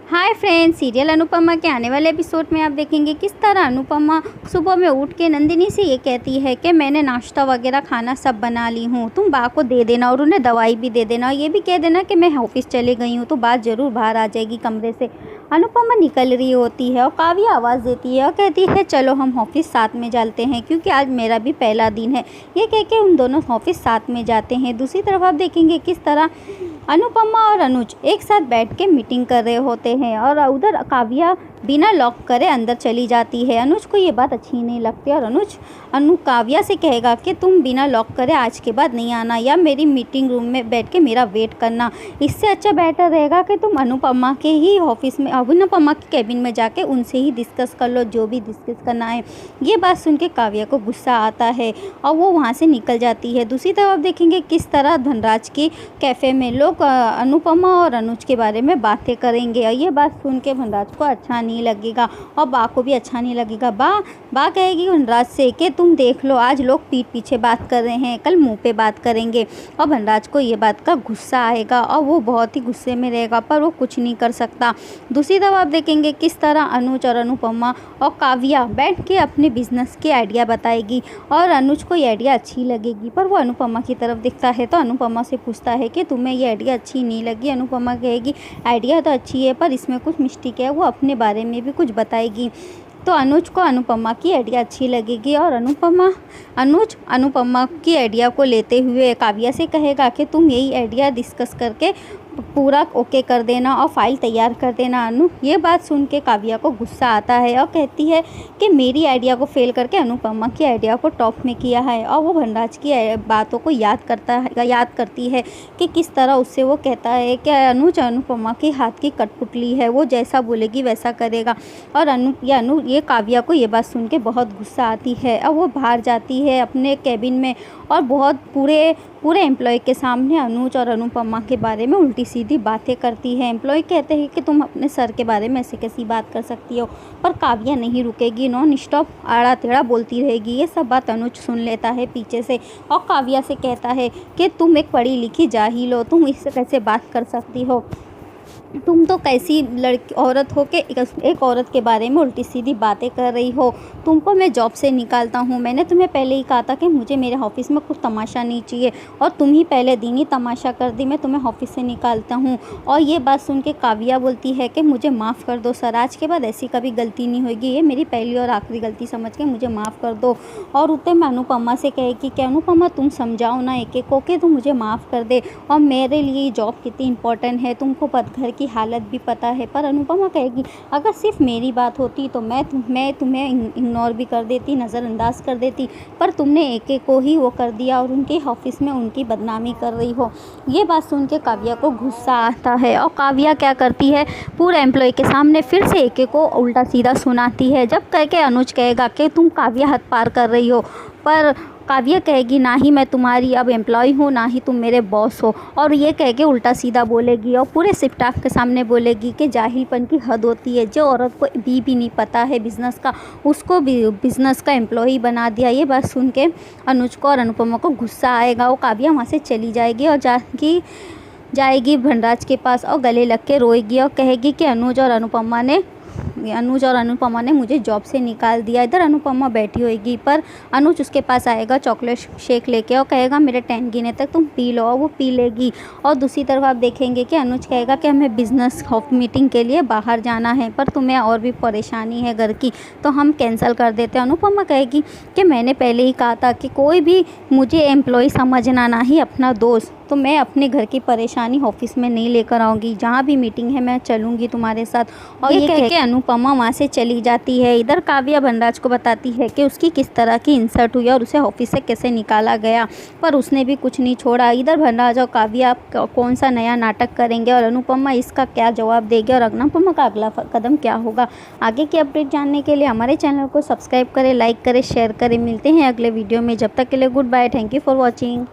Hi friends, serial Anupama के आने वाले एपिसोड में आप देखेंगे किस तरह अनुपमा सुबह में उठ के नंदिनी से ये कहती है कि मैंने नाश्ता वगैरह खाना सब बना ली हूँ, तुम बा को दे देना और उन्हें दवाई भी दे देना और ये भी कह देना कि मैं ऑफिस चली गई हूँ तो बात ज़रूर बाहर आ जाएगी कमरे से। अनुपमा निकल रही होती है और काव्या आवाज़ देती है और कहती है चलो हम ऑफिस साथ में चलते हैं क्योंकि आज मेरा भी पहला दिन है। ये कह के उन दोनों ऑफिस साथ में जाते हैं। दूसरी तरफ आप देखेंगे किस तरह अनुपमा और अनुज एक साथ बैठ के मीटिंग कर रहे होते हैं और उधर काव्या बिना लॉक करे अंदर चली जाती है। अनुज को ये बात अच्छी नहीं लगती और अनु काव्या से कहेगा कि तुम बिना लॉक करे आज के बाद नहीं आना या मेरी मीटिंग रूम में बैठ के मेरा वेट करना। इससे अच्छा बेटर रहेगा कि तुम अनुपमा के ही ऑफिस में अनुपमा के कैबिन में जाके उनसे ही डिस्कस कर लो जो भी डिस्कस करना है। ये बात सुन के काव्या को गुस्सा आता है और वो वहाँ से निकल जाती है। दूसरी तरफ देखेंगे किस तरह धनराज के कैफ़े में लोग अनुपमा और अनुज के बारे में बातें करेंगे और ये बात सुन के धनराज को अच्छा नहीं लगेगा और बा को भी अच्छा नहीं लगेगा। बा कहेगी धनराज से कि तुम देख लो आज लोग पीठ पीछे बात कर रहे हैं, कल मुंह पे बात करेंगे। और धनराज को ये बात का गुस्सा आएगा और वो बहुत ही गुस्से में रहेगा पर वो कुछ नहीं कर सकता। दूसरी तरफ आप देखेंगे किस तरह अनुज और अनुपमा और काव्या बैठ के अपने बिजनेस की आइडिया बताएगी और अनुज को ये आइडिया अच्छी लगेगी पर वो अनुपमा की तरफ दिखता है तो अनुपमा से पूछता है कि तुम्हें ये आइडिया अच्छी नहीं लगी। अनुपमा कहेगी आइडिया तो अच्छी है पर इसमें कुछ मिस्टेक है। वो अपने बारे में भी कुछ बताएगी तो अनुज को अनुपमा की आइडिया अच्छी लगेगी और अनुज अनुपमा की आइडिया को लेते हुए काव्या से कहेगा कि तुम यही आइडिया डिस्कस करके पूरा ओके कर देना और फाइल तैयार कर देना। ये बात सुन के काव्या को गुस्सा आता है और कहती है कि मेरी आइडिया को फेल करके अनुपमा की आइडिया को टॉप में किया है और वो धनराज की बातों को याद करती है कि किस तरह उससे वो कहता है कि अनुज अनुपमा के हाथ की कठपुतली है, वो जैसा बोलेगी वैसा करेगा। और ये काव्या को ये बात सुन के बहुत गुस्सा आती है और वो बाहर जाती है अपने कैबिन में और बहुत पूरे एम्प्लॉय के सामने अनुज और अनुपमा के बारे में उल्टी सीधी बातें करती है। एम्प्लॉय कहते हैं कि तुम अपने सर के बारे में ऐसे कैसी बात कर सकती हो पर काव्या नहीं रुकेगी, नॉन स्टॉप आड़ा टेढ़ा बोलती रहेगी। ये सब बात अनुज सुन लेता है पीछे से और काव्या से कहता है कि तुम एक पढ़ी लिखी जाहिल हो, तुम इससे कैसे बात कर सकती हो, तुम तो कैसी औरत हो कि एक औरत के बारे में उल्टी सीधी बातें कर रही हो। तुमको मैं जॉब से निकालता हूँ, मैंने तुम्हें पहले ही कहा था कि मुझे मेरे ऑफिस में कुछ तमाशा नहीं चाहिए और तुम ही पहले दिन ही तमाशा कर दी, मैं तुम्हें ऑफिस से निकालता हूँ। और ये बात सुन के काव्या बोलती है कि मुझे माफ़ कर दो सर, आज के बाद ऐसी कभी गलती नहीं होगी, ये मेरी पहली और आखिरी गलती समझ के मुझे माफ़ कर दो। और उतने मैं अनुपमा से कहेगी कि अनुपमा तुम समझाओ ना एक को कि तुम मुझे माफ़ कर दे और मेरे लिए जॉब कितनी इंपॉर्टेंट है, तुमको घर की हालत भी पता है। पर अनुपमा कहेगी अगर सिर्फ मेरी बात होती तो मैं तुम्हें इग्नोर भी कर देती, नज़रअंदाज कर देती, पर तुमने एक को ही वो कर दिया और उनके ऑफिस में उनकी बदनामी कर रही हो। ये बात सुन के काव्या को गुस्सा आता है और काव्या क्या करती है पूरे एम्प्लॉय के सामने फिर से एक को उल्टा सीधा सुनाती है। जब कह के अनुज कहेगा कि तुम काव्या हद पार कर रही हो, पर काव्या कहेगी ना ही मैं तुम्हारी अब एम्प्लॉय हूँ ना ही तुम मेरे बॉस हो, और ये कह के उल्टा सीधा बोलेगी और पूरे स्टाफ के सामने बोलेगी कि जाहिलपन की हद होती है, जो औरत को भी नहीं पता है बिज़नेस का उसको भी बिज़नेस का एम्प्लॉय बना दिया। ये बात सुन के अनुज को और अनुपमा को गुस्सा आएगा। वो काव्या वहाँ से चली जाएगी और जाएगी धनराज के पास और गले लग के रोएगी और कहेगी कि अनुज और अनुपमा ने मुझे जॉब से निकाल दिया। इधर अनुपमा बैठी होगी पर अनुज उसके पास आएगा चॉकलेट शेक लेके और कहेगा मेरे 10 गिने तक तुम पी लो, और वो पी लेगी। और दूसरी तरफ आप देखेंगे कि अनुज कहेगा कि हमें बिज़नेस मीटिंग के लिए बाहर जाना है पर तुम्हें और भी परेशानी है घर की तो हम कैंसिल कर देते हैं। अनुपमा कहेगी कि मैंने पहले ही कहा था कि कोई भी मुझे एम्प्लॉय समझना ना ही अपना दोस्त, तो मैं अपने घर की परेशानी ऑफिस में नहीं लेकर आऊँगी, जहाँ भी मीटिंग है मैं चलूँगी तुम्हारे साथ। और ये कह के अनुपमा वहाँ से चली जाती है। इधर काव्या धनराज को बताती है कि उसकी किस तरह की इंसल्ट हुई और उसे ऑफिस से कैसे निकाला गया, पर उसने भी कुछ नहीं छोड़ा। इधर धनराज और काव्या कौन सा नया नाटक करेंगे और अनुपमा इसका क्या जवाब देगी और अनुपमा का अगला कदम क्या होगा। आगे की अपडेट जानने के लिए हमारे चैनल को सब्सक्राइब करें, लाइक करें, शेयर करें। मिलते हैं अगले वीडियो में, जब तक के लिए good bye, thank you for watching.